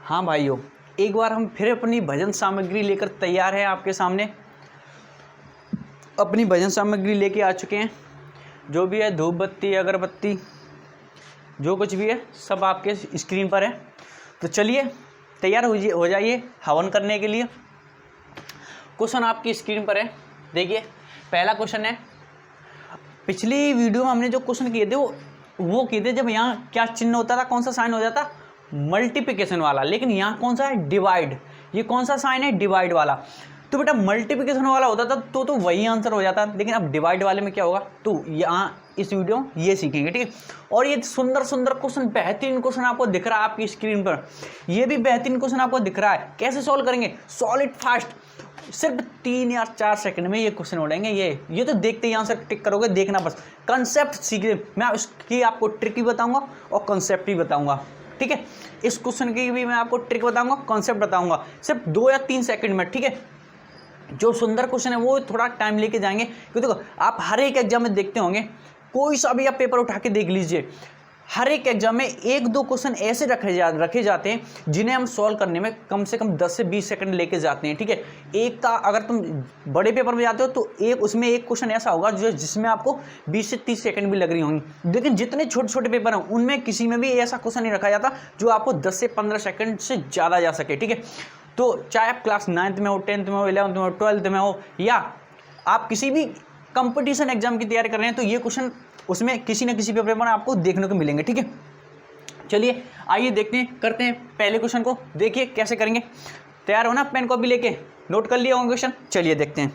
हाँ भाइयों, एक बार हम फिर अपनी भजन सामग्री लेकर तैयार हैं आपके सामने। अपनी भजन सामग्री लेके आ चुके हैं। जो भी है धूप बत्ती अगरबत्ती जो कुछ भी है सब आपके स्क्रीन पर है। तो चलिए तैयार हो जाइए हवन करने के लिए। क्वेश्चन आपकी स्क्रीन पर है, देखिए पहला क्वेश्चन है। पिछली वीडियो में हमने जो क्वेश्चन किए थे वो किए थे जब यहाँ क्या चिन्ह होता था, कौन सा साइन हो जाता, मल्टीप्लिकेशन वाला। लेकिन यहाँ कौन सा है, डिवाइड। ये कौन सा साइन है, डिवाइड वाला। तो बेटा मल्टीप्लिकेशन वाला होता था तो वही आंसर हो जाता। लेकिन अब डिवाइड वाले में क्या होगा, तो यहाँ इस वीडियो में ये सीखेंगे, ठीक है। और ये सुंदर सुंदर क्वेश्चन, बेहतरीन क्वेश्चन आपको दिख रहा है आपकी स्क्रीन पर। ये भी बेहतरीन क्वेश्चन आपको दिख रहा है। कैसे सॉल्व करेंगे, सॉलिड फास्ट, सिर्फ 3 या 4 सेकंड में ये क्वेश्चन उड़ेंगे। ये तो देखते ही आंसर टिक करोगे, देखना बस। कंसेप्ट सीखे, मैं इसकी आपको ट्रिक भी बताऊंगा और कंसेप्ट भी बताऊंगा, ठीक है। इस क्वेश्चन की भी मैं आपको ट्रिक बताऊंगा, कंसेप्ट बताऊंगा, सिर्फ 2 या 3 सेकंड में, ठीक है। जो सुंदर क्वेश्चन है वो थोड़ा टाइम लेके जाएंगे, क्योंकि देखो आप हर एक एग्जाम में देखते होंगे, कोई सा भी आप पेपर उठा के देख लीजिए, हर एक एग्जाम में 1-2 क्वेश्चन ऐसे रखे जाते हैं जिन्हें हम सॉल्व करने में कम से कम 10 से 20 सेकंड लेके जाते हैं, ठीक है। एक का अगर तुम बड़े पेपर में जाते हो तो उसमें एक क्वेश्चन ऐसा होगा जिसमें आपको 20 से 30 सेकंड भी लग रही होंगी। लेकिन जितने छोटे छोटे पेपर हैं उनमें किसी में भी ऐसा क्वेश्चन नहीं रखा जाता जो आपको 10 से 15 सेकंड से ज़्यादा जा सके, ठीक है। तो चाहे आप क्लास 9th में हो, 10th में हो, 11th में हो, 12th में हो, या आप किसी भी कंपटीशन एग्जाम की तैयारी कर रहे हैं, तो ये क्वेश्चन उसमें किसी न किसी पेपर में आपको देखने को मिलेंगे, ठीक है। चलिए आइए देखते हैं, करते हैं पहले क्वेश्चन को। देखिए कैसे करेंगे, तैयार हो ना, पेन कॉपी लेके नोट कर लिया होगा क्वेश्चन। चलिए देखते हैं।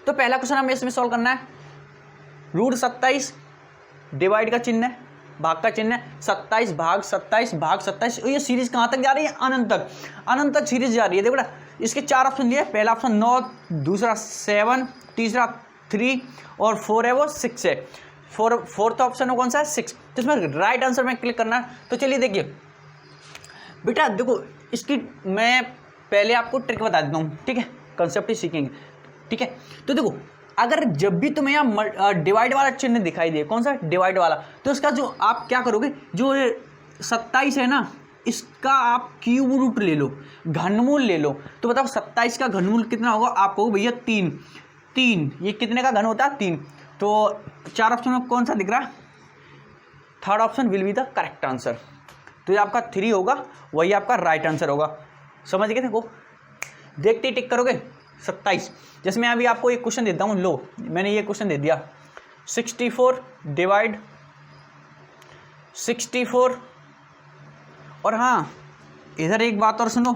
तो पहला क्वेश्चन हमें इसमें सॉल्व करना है। √27 डिवाइड का चिन्ह है, भाग का चिन्ह है, 27 भाग 27 भाग 27। ये सीरीज कहाँ तक जा रही है, अनंत तक, अनंत तक सीरीज जा रही है। देखो बेटा इसके 4 ऑप्शन दिए, पहला ऑप्शन 9, दूसरा 7, तीसरा 3 और 4 है वो 6 है। फोर्थ ऑप्शन कौन सा है, 6। तो इसमें राइट आंसर में क्लिक करना है। तो चलिए देखिए बेटा, देखो इसकी मैं पहले आपको ट्रिक बता देता हूँ, ठीक है, कंसेप्ट ही सीखेंगे, ठीक है। तो देखो अगर जब भी तुम्हें यहाँ डिवाइड वाला चिन्ह दिखाई दे, कौन सा डिवाइड वाला, तो इसका जो आप क्या करोगे, जो 27 है ना, इसका आप क्यूब रूट ले लो, घनमूल ले लो। तो बताओ 27 का घनमूल कितना होगा, आपको भैया 3। ये कितने का घन होता है, 3। तो 4 ऑप्शन में कौन सा दिख रहा है, third option will be the correct answer. तो ये आपका 3 होगा, वही आपका राइट आंसर होगा। समझ गए, देखो देखते ही टिक करोगे। 27, जैसे मैं अभी आपको एक क्वेश्चन देता हूँ, लो मैंने ये क्वेश्चन दे दिया, 64 डिवाइड 64। और हाँ इधर एक बात और सुनो,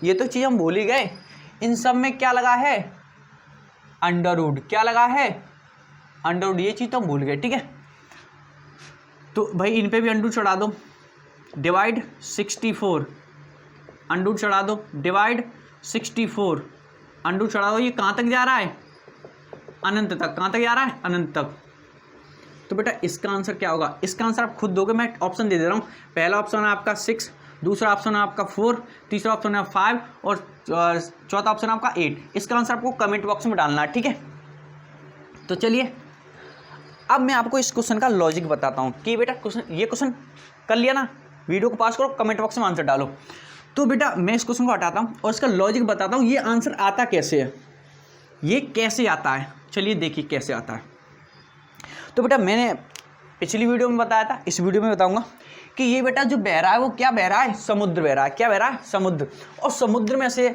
ये तो चीज़ हम भूल ही गए, इन सब में क्या लगा है, अंडर रूट। क्या लगा है, अंडर रूट। ये चीज़ तो हम भूल गए, ठीक है। तो भाई इन पे भी अंडर रूट चढ़ा दो, डिवाइड 64, अंडर रूट चढ़ा दो, डिवाइड 64, अंडर रूट चढ़ा दो। ये कहाँ तक जा रहा है, अनंत तक। कहाँ तक जा रहा है, अनंत तक। तो बेटा इसका आंसर क्या होगा, इसका आंसर आप खुद दोगे, मैं ऑप्शन दे रहा हूँ। पहला ऑप्शन है आपका 6, दूसरा ऑप्शन है आपका 4, तीसरा ऑप्शन है 5 और चौथा ऑप्शन है आपका 8। इसका आंसर आपको कमेंट बॉक्स में डालना है, ठीक है। तो चलिए अब मैं आपको इस क्वेश्चन का लॉजिक बताता हूँ कि बेटा ये क्वेश्चन कर लिया ना, वीडियो को पास करो, कमेंट बॉक्स में आंसर डालो। तो बेटा मैं इस क्वेश्चन को हटाता हूँ और इसका लॉजिक बताता हूँ, ये आंसर आता कैसे है, ये कैसे आता है। चलिए देखिए कैसे आता है। तो बेटा मैंने पिछली वीडियो में बताया था, इस वीडियो में बताऊंगा कि ये बेटा जो बह रहा है वो क्या बह रहा है, समुद्र बह रहा है। क्या बह रहा है, समुद्र। और समुद्र में से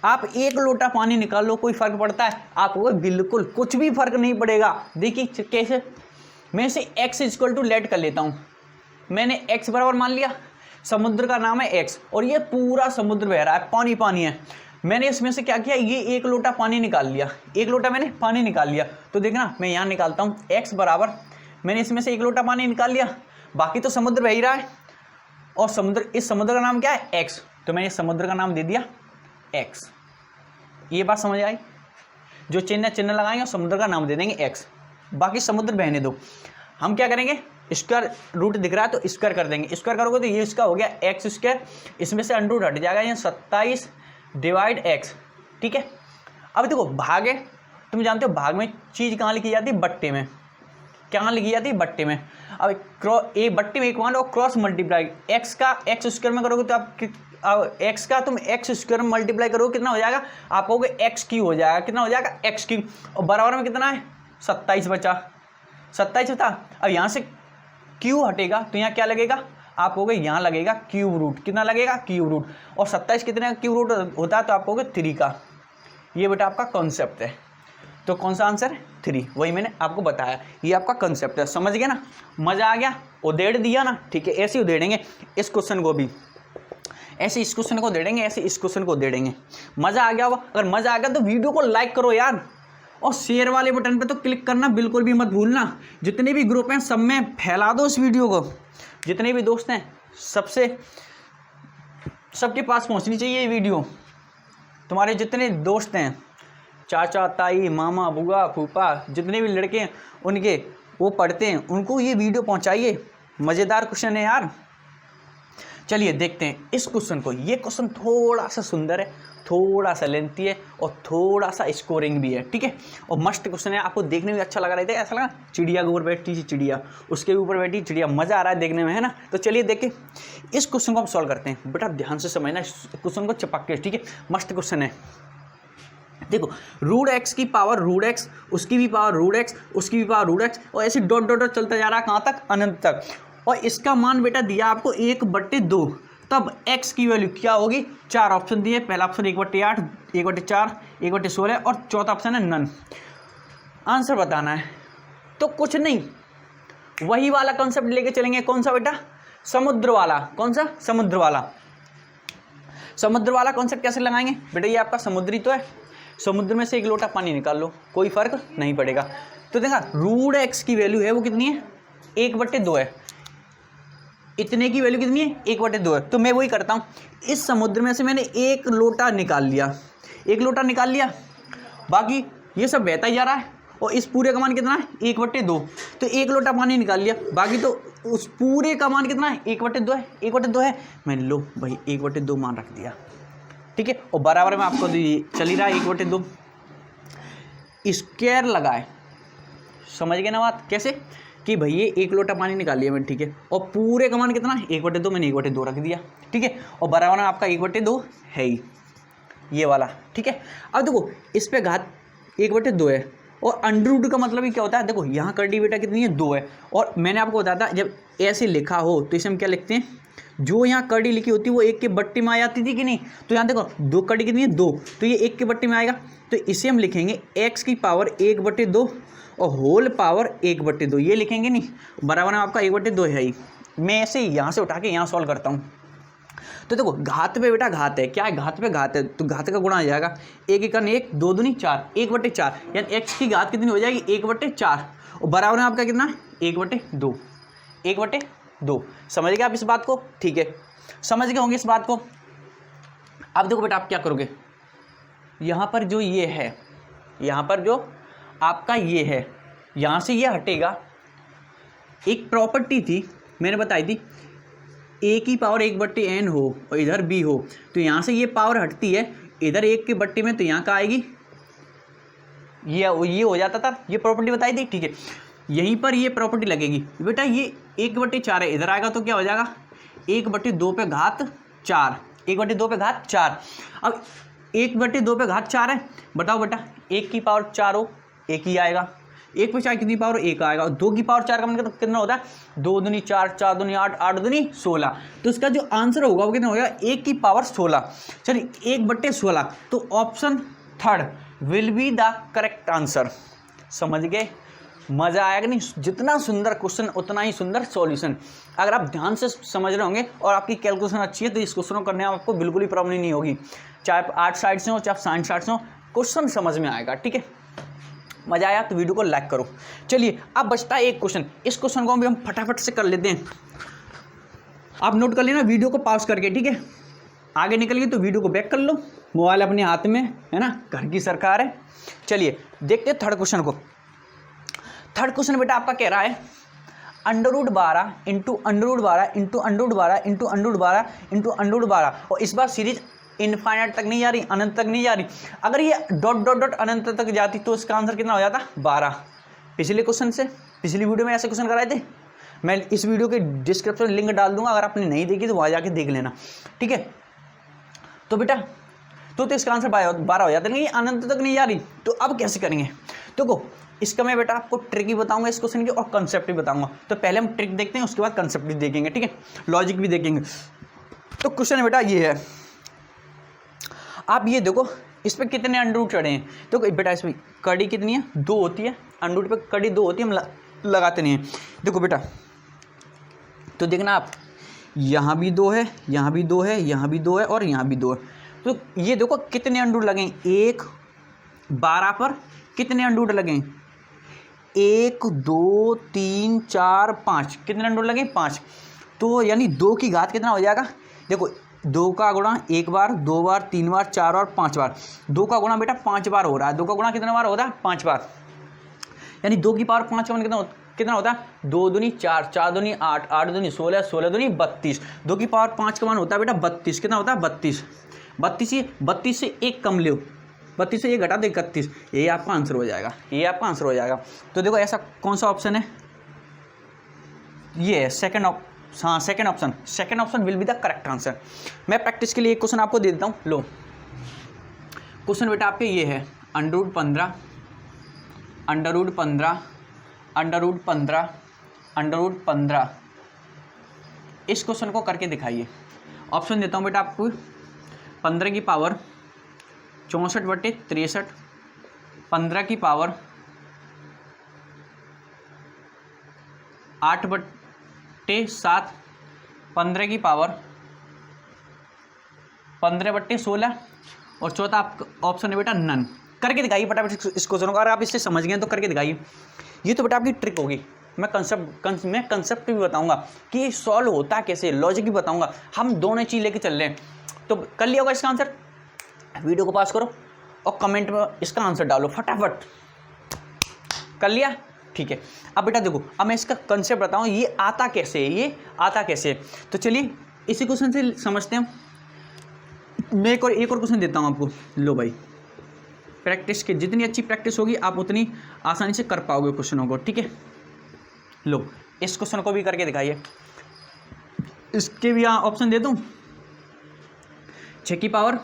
आप 1 लोटा पानी निकाल लो, कोई फर्क पड़ता है आपको, बिल्कुल कुछ भी फर्क नहीं पड़ेगा। देखिए कैसे, मैं इसे x = लेट कर लेता हूँ। मैंने x बराबर मान लिया, समुद्र का नाम है x और ये पूरा समुद्र बह रहा है, पानी पानी है। मैंने इसमें से क्या किया, ये 1 लोटा पानी निकाल लिया, 1 लोटा मैंने पानी निकाल लिया। तो देखना मैं यहाँ निकालता हूँ, x बराबर, मैंने इसमें से 1 लोटा पानी निकाल लिया, बाकी तो समुद्र बह ही रहा है। और समुद्र, इस समुद्र का नाम क्या है, x। तो मैंने समुद्र का नाम दे दिया x। ये बात समझ आई, जो चिन्ह लगाएंगे और समुद्र का नाम दे देंगे x, बाकी समुद्र बहने दो। हम क्या करेंगे, स्क्वायर रूट दिख रहा है तो स्क्वायर कर देंगे, स्क्वायर करोगे तो ये इसका हो गया x², इसमें से अंडर रूट हट जाएगा, ये 27 डिवाइड x, ठीक है। अब देखो भाग है, तुम जानते हो भाग में चीज़ कहाँ लिखी जाती है, बट्टे में। क्या लिखी जाती है, बट्टे में। अब एक बट्टे में एक मान और क्रॉस मल्टीप्लाई एक्स का एक्स स्क्वायर में करोगे तो आप एक्स का तुम एक्स स्क्वायर में मल्टीप्लाई करोगे कितना हो जाएगा, आप कहोगे एक्स क्यू हो जाएगा, कितना हो जाएगा एक्स क्यू, और बराबर में कितना है 27 बचा, 27 होता। अब यहाँ से क्यू हटेगा तो यहाँ क्या लगेगा, आप कहोगे यहाँ लगेगा क्यूब रूट, कितना लगेगा क्यूब रूट, और 27 कितने का क्यूब रूट होता है तो आप कहोगे 3 का। ये बेटा आपका कॉन्सेप्ट है, तो कौन सा आंसर है 3, वही मैंने आपको बताया, ये आपका कंसेप्ट है, समझ गए ना, मजा आ गया, उधेड़ दिया ना, ठीक है। ऐसे ही उधेड़ेंगे इस क्वेश्चन को भी, ऐसे इस क्वेश्चन को उधेड़ेंगे, ऐसे इस क्वेश्चन को उधेड़ेंगे। मजा आ गया होगा, अगर मजा आ गया तो वीडियो को लाइक करो यार, और शेयर वाले बटन पे तो क्लिक करना बिल्कुल भी मत भूलना। जितने भी ग्रुप हैं सब में फैला दो इस वीडियो को, जितने भी दोस्त हैं सबके पास पहुंचनी चाहिए ये वीडियो। तुम्हारे जितने दोस्त हैं, चाचा ताई मामा बुआ फूफा, जितने भी लड़के हैं उनके वो पढ़ते हैं, उनको ये वीडियो पहुंचाइए। मज़ेदार क्वेश्चन है यार। चलिए देखते हैं इस क्वेश्चन को। ये क्वेश्चन थोड़ा सा सुंदर है, थोड़ा सा लेंथी है और थोड़ा सा स्कोरिंग भी है, ठीक है, और मस्त क्वेश्चन है, आपको देखने में अच्छा लग रहा है। ऐसा लगा चिड़िया के ऊपर बैठी थी चिड़िया, उसके ऊपर बैठी चिड़िया, मज़ा आ रहा है देखने में, है ना। तो चलिए देखें इस क्वेश्चन को हम सॉल्व करते हैं। बेटा ध्यान से समझना इस क्वेश्चन को चपक के, ठीक है, मस्त क्वेश्चन है। देखो रूट एक्स की पावर रूट एक्स, उसकी भी पावर रूट एक्स, उसकी भी पावर रूट एक्स, और ऐसे डॉट डॉट डॉट चलता जा रहा है कहाँ तक, अनंत तक। और इसका मान बेटा दिया आपको 1/2, तब x की वैल्यू क्या होगी, 4 ऑप्शन दिए। पहला ऑप्शन 1/8, 1/4, 1/16 और चौथा ऑप्शन है नन। आंसर बताना है, तो कुछ नहीं, वही वाला कॉन्सेप्ट लेके चलेंगे। कौन सा बेटा, समुद्र वाला। कौन सा, समुद्र वाला। समुद्र वाला कॉन्सेप्ट कैसे लगाएंगे बेटा, ये आपका समुद्री तो है, समुद्र में से एक लोटा पानी निकाल लो, कोई फर्क नहीं पड़ेगा। तो देखा रूट एक्स की वैल्यू है वो कितनी है, 1/2 है, इतने की वैल्यू कितनी है, 1/2 है। तो मैं वही करता हूँ, इस समुद्र में से मैंने एक लोटा निकाल लिया, एक लोटा निकाल लिया, बाकी ये सब बहता ही जा रहा है, और इस पूरे का मान कितना है 1/2, तो एक लोटा पानी निकाल लिया, बाकी तो उस पूरे का मान कितना है 1/2 है, 1/2 है, मैंने लो भाई 1/2 मान रख दिया, ठीक है, और बराबर में आपको चल ही रहा है 1/2, स्क्वायर लगाए, समझ गए ना बात कैसे, कि भाई ये एक लोटा पानी निकाल लिया मैंने, ठीक है, और पूरे का मान कितना है 1/2, मैंने 1/2 रख दिया, ठीक है, और बराबर में आपका 1/2 है ही ये वाला, ठीक है। अब देखो इस पे घात 1/2 है, और अंडर रूट का मतलब ही क्या होता है, देखो यहाँ कर डी बेटा कितनी है 2 है, और मैंने आपको बताया था जब ऐसे लिखा हो तो इसे हम क्या लिखते हैं, जो यहाँ कड़ी लिखी होती है वो 1 के बट्टे में आ जाती थी कि नहीं, तो यहाँ देखो 2 कड़ी कितनी है 2, तो ये 1 के बट्टे में आएगा, तो इसे हम लिखेंगे x की पावर 1/2 और होल पावर 1/2, ये लिखेंगे नहीं, बराबर में आपका 1/2 है ही। मैं ऐसे ही यहाँ से उठा के यहाँ सॉल्व करता हूँ। तो देखो घात पे बेटा घात है, क्या है घात पे घात है, तो घात का गुणा आ जाएगा, 1 × 1 2 दूनी 4, 1/4, यानी x की घात कितनी हो जाएगी 1/4, और बराबर में आपका कितना है 1/2, 1/2। समझ गए आप इस बात को, ठीक है, समझ गए होंगे इस बात को। अब देखो बेटा आप क्या करोगे, यहाँ पर जो ये है, यहाँ पर जो आपका ये है, यहाँ से ये हटेगा, एक प्रॉपर्टी थी मैंने बताई थी, a की पावर 1/n हो और इधर b हो, तो यहाँ से ये पावर हटती है, इधर 1 के बट्टे में, तो यहाँ का आएगी, ये हो जाता था, ये प्रॉपर्टी बताई थी, ठीक है, यहीं पर ये प्रॉपर्टी लगेगी बेटा, ये 1/4 है, इधर आएगा तो क्या हो जाएगा 1/2 पे घात 4, 1/2 पे घात 4। अब 1/2 पे घात 4 है, बताओ बेटा 1 की पावर 4 हो, 1 ही आएगा, 1 पे 4 कितनी पावर 1 आएगा, और 2 की पावर 4 का मतलब कितना होता है 2 दूनी 4, 4 दूनी 8, 8 दूनी 16, तो इसका जो आंसर होगा वो कितना होगा 1 की पावर 16। चलिए 1/16, तो option 3 will be the correct answer. समझ गए, मज़ा आएगा नहीं, जितना सुंदर क्वेश्चन उतना ही सुंदर सॉल्यूशन। अगर आप ध्यान से समझ रहे होंगे और आपकी कैलकुलेशन अच्छी है तो इस क्वेश्चन को करने में आपको बिल्कुल ही प्रॉब्लम नहीं होगी, चाहे 8 साइड से हो चाहे 60 साइड से हो, क्वेश्चन समझ में आएगा, ठीक है। मज़ा आया तो वीडियो को लाइक करो। चलिए अब बचता है एक क्वेश्चन, इस क्वेश्चन को भी हम फटाफट से कर लेते हैं। आप नोट कर लेना वीडियो को पॉज करके, ठीक है, आगे निकल गई तो वीडियो को बैक कर लो, मोबाइल अपने हाथ में है ना, घर की सरकार है। चलिए देखते हैं थर्ड क्वेश्चन को। थर्ड क्वेश्चन बेटा आपका कह रहा है √12 इंटू √12 इंटू √12 इंटू √12 इंटू √12, और इस बार सीरीज इनफाइनाइट तक नहीं जा रही, अनंत तक नहीं जा रही। अगर ये डॉट डॉट डॉट अनंत तक जाती तो इसका आंसर कितना हो जाता 12। पिछले क्वेश्चन से पिछली वीडियो में ऐसे क्वेश्चन कराए थे, मैं इस वीडियो के डिस्क्रिप्शन लिंक डाल दूंगा, अगर आपने नहीं देखी तो वहाँ जाके देख लेना, ठीक है। तो बेटा तो इसका आंसर 12 हो जाता है, लेकिन अनंत तक नहीं जा रही, तो अब कैसे करेंगे। देखो इसका मैं बेटा आपको ट्रिक ही बताऊंगा इस क्वेश्चन की और कंसेप्ट भी बताऊंगा। तो पहले हम ट्रिक देखते हैं, उसके बाद कंसेप्ट भी देखेंगे, ठीक है, लॉजिक भी देखेंगे। तो क्वेश्चन है बेटा ये है, आप ये देखो इस पर कितने अंडर चढ़े हैं। तो बेटा इसमें कड़ी कितनी है, 2 होती है, अंडर पे कड़ी 2 होती है, हम लगाते नहीं हैं। देखो बेटा तो देखना आप, यहाँ भी 2 है, यहाँ भी 2 है, यहाँ भी 2 है और यहाँ भी 2 है। तो ये देखो कितने अंडर लगे, 1 12 पर कितने अंडर लगे, 1 2 3 4 5, कितने अंडर लगे 5। तो यानी 2 की घात कितना हो जाएगा, देखो 2 का गुणा 1 बार, 2 बार, 3 बार, 4 और 5 बार। 2 का गुणा बेटा 5 बार हो रहा है, 2 का गुणा कितने बार होता है 5 बार, यानी 2 की पावर 5 का मान कितना होता है, 2 दूनी 4, 4 दूनी 8, 8 दूनी 16, 16 दूनी 32। 2 की पावर 5 का मान होता है बेटा 32, कितना होता है 32। 32 से 1 कम लो, 32 से 1 घटा दो 31, यही आपका आंसर हो जाएगा, ये आपका आंसर हो जाएगा। तो देखो ऐसा कौन सा ऑप्शन है, ये है second option, second option will be the correct answer. मैं प्रैक्टिस के लिए एक क्वेश्चन आपको दे देता हूँ, लो क्वेश्चन बेटा आपके ये है, अंडर रूट 15 इस क्वेश्चन को करके दिखाइए। ऑप्शन देता हूँ बेटा आपको, 15 की पावर 64/63, 15 की पावर 8/7, 15 की पावर 15/16 और चौथा आपका ऑप्शन है बेटा नन। करके दिखाइए फटाफट इस क्वेश्चन को, अगर आप इससे समझ गए तो करके दिखाइए। ये तो बेटा आपकी ट्रिक होगी, मैं कंसेप्ट भी बताऊंगा कि सॉल्व होता कैसे, लॉजिक भी बताऊंगा। हम दोनों चीज़ लेके चल रहे हैं। तो कर लिया होगा इसका आंसर, वीडियो को पास करो और कमेंट में इसका आंसर डालो फटाफट। कर लिया, ठीक है। अब बेटा देखो, अब मैं इसका कंसेप्ट बताऊँ ये आता कैसे है, ये आता कैसे है। तो चलिए इसी क्वेश्चन से समझते हैं। मैं एक और क्वेश्चन देता हूँ आपको, लो भाई प्रैक्टिस के, जितनी अच्छी प्रैक्टिस होगी आप उतनी आसानी से कर पाओगे क्वेश्चनों को, ठीक है। लो इस क्वेश्चन को भी करके दिखाइए, इसके भी यहाँ ऑप्शन दे दूँ, 6 की पावर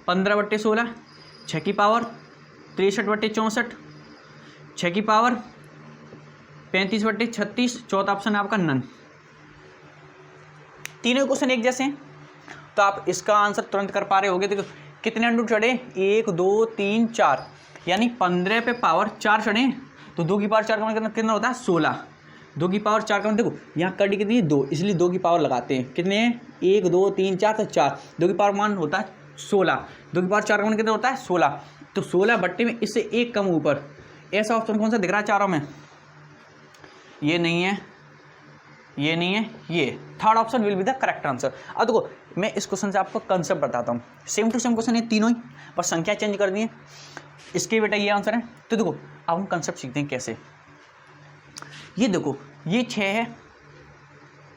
15/16, 6 की पावर 63/64, 6 की पावर 35/36, चौथा ऑप्शन है आपका नन। तीनों क्वेश्चन एक जैसे हैं, तो आप इसका आंसर तुरंत कर पा रहे होगे। देखो कितने अंडर चढ़े, 1 2 3 4, यानी 15 पे पावर 4 चढ़े, तो 2 की पावर 4 का मान कितना होता है 16। 2 की पावर 4 का मान देखो यहाँ कड़ी कितनी है 2, इसलिए 2 की पावर लगाते हैं, कितने हैं 1 2 3 4, तो 4, 2 की पावर मान होता है 16, 2 की पावर 4 का मान कितना होता है 16, तो 16 बट्टे में इससे 1 कम ऊपर। ऐसा ऑप्शन कौन सा दिख रहा है चारों में, ये नहीं है, ये नहीं है, ये third option will be the correct answer. अब देखो मैं इस क्वेश्चन से आपको कंसेप्ट बताता हूँ, सेम टू सेम क्वेश्चन है तीनों ही, बस संख्या चेंज कर दी है, इसके बेटा ये आंसर है। तो देखो अब हम कंसेप्ट सीखते हैं कैसे। ये देखो ये 6 है,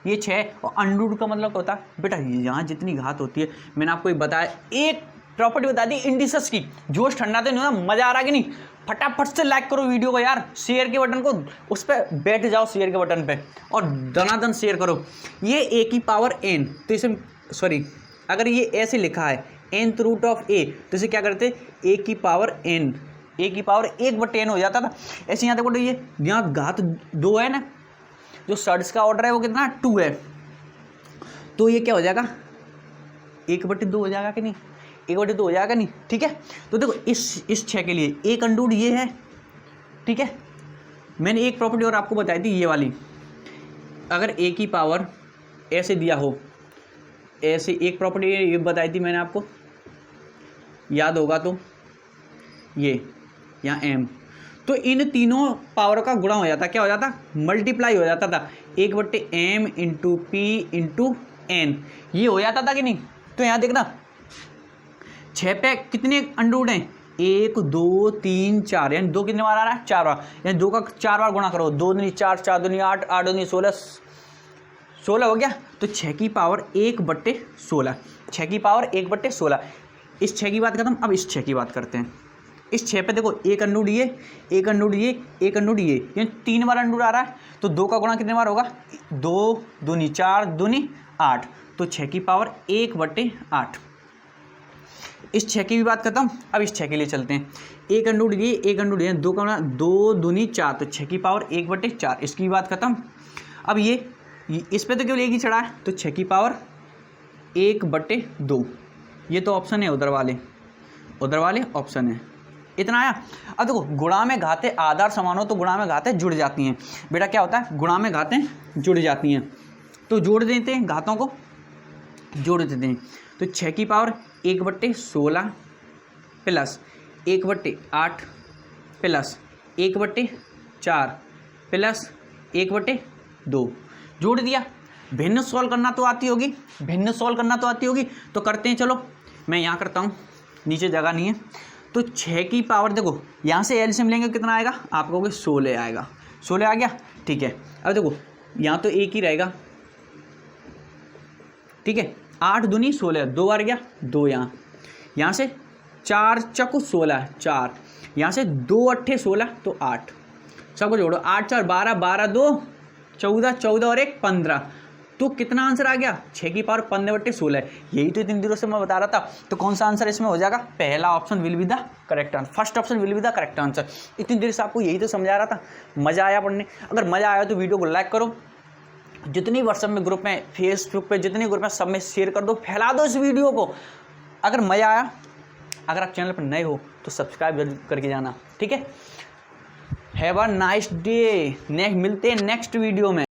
ये 6 और अंडर का मतलब होता है बेटा यहाँ जितनी घात होती है, मैंने आपको एक बताया, एक प्रॉपर्टी बता दी इंडिसेस की, जोश ठंडा तो नहीं होता, मजा आ रहा है कि नहीं। फटाफट से लाइक करो वीडियो को यार, शेयर के बटन को उस पर बैठ जाओ, शेयर के बटन पे और दनादन शेयर करो। ये a की पावर n, तो इसे सॉरी अगर ये ऐसे लिखा है nth रूट ऑफ a, तो इसे क्या करते a की पावर n, a की पावर 1/n हो जाता था। ऐसे यहाँ देखो ये यहाँ घात 2 है ना, जो सर्ड्स का ऑर्डर है वो कितना 2 है, तो ये क्या हो जाएगा 1/2 हो जाएगा कि नहीं, 1/2 हो जाएगा नहीं, ठीक है। तो देखो इस 6 के लिए एक अंडूड ये है, ठीक है। मैंने एक प्रॉपर्टी और आपको बताई थी ये वाली, अगर a की पावर ऐसे दिया हो, ऐसे एक प्रॉपर्टी ये बताई थी मैंने आपको, याद होगा तो ये यहाँ m, तो इन तीनों पावर का गुणा हो जाता, क्या हो जाता मल्टीप्लाई हो जाता था, 1/m into p into n, ये हो जाता था कि नहीं। तो यहाँ देखना 6 पे कितने अंडूड हैं 1 2 3 4, यानी 2 कितने बार आ रहा है 4 बार, यानी 2 का 4 बार गुणा करो, 2 दूनी 4, 4 दूनी 8, 8 दूनी 16 हो गया। तो 6 की पावर 1/16, 6 की पावर 1/16। इस 6 की बात खत्म, अब इस 6 की बात करते हैं। इस 6 पे देखो एक अंडू ये, एक अंडू ये, एक अंडू ये, यानी 3 बार अंडू आ रहा है। तो 2 का गुणा कितने बार होगा? 2 दूनी 4 दूनी 8, तो 6 की पावर 1/8। इस 6 की भी बात खत्म। अब इस 6 के लिए चलते हैं। एक अंडू ये, एक अंडू ये, 2 का गुणा 2 दूनी 4, तो 6 की पावर 1/4। इसकी भी बात खत्म। अब ये इस पे तो केवल एक ही चढ़ा है, तो 6 की पावर 1/2। ये तो ऑप्शन है उधर वाले ऑप्शन है। इतना आया। अब देखो गुणा में घातें आधार समान हो तो गुणा में घातें जुड़ जाती हैं। बेटा क्या होता है? गुणा में घातें जुड़ जाती हैं, तो जोड़ देते हैं, घातों को जोड़ देते हैं। तो 6 की पावर 1/16 प्लस 1/8 प्लस 1/4 प्लस 1/2 जोड़ दिया। भिन्न सॉल्व करना तो आती होगी, तो करते हैं। चलो मैं यहाँ करता हूँ, नीचे जगह नहीं है। तो 6 की पावर देखो यहाँ से एलसीएम लेंगे कितना आएगा? आप कहोगे 16 आएगा। 16 आ गया, ठीक है। अब देखो यहाँ तो एक ही रहेगा, ठीक है। 8 दूनी 16, 2 बार गया 2, यहाँ से 4 चकु 16 4, यहाँ से 2 अट्ठे 16, तो 8। सबको जोड़ो, 8 4 12, 12 2 14, 14 और 1 15। तो कितना आंसर आ गया? 6 की पावर 15/16। यही तो इतनी देर से मैं बता रहा था। तो कौन सा आंसर इसमें हो जाएगा? पहला option will be the correct answer, first option will be the correct answer. इतनी देर से आपको यही तो समझा रहा था। मज़ा आया पढ़ने? अगर मज़ा आया तो वीडियो को लाइक करो, जितनी व्हाट्सएप में ग्रुप में, फेसबुक पे जितनी ग्रुप में, सब में शेयर कर दो, फैला दो इस वीडियो को। अगर मज़ा आया, अगर आप चैनल पर नए हो तो सब्सक्राइब जरूर करके जाना, ठीक है। Have a nice day. मिलते हैं नेक्स्ट वीडियो में।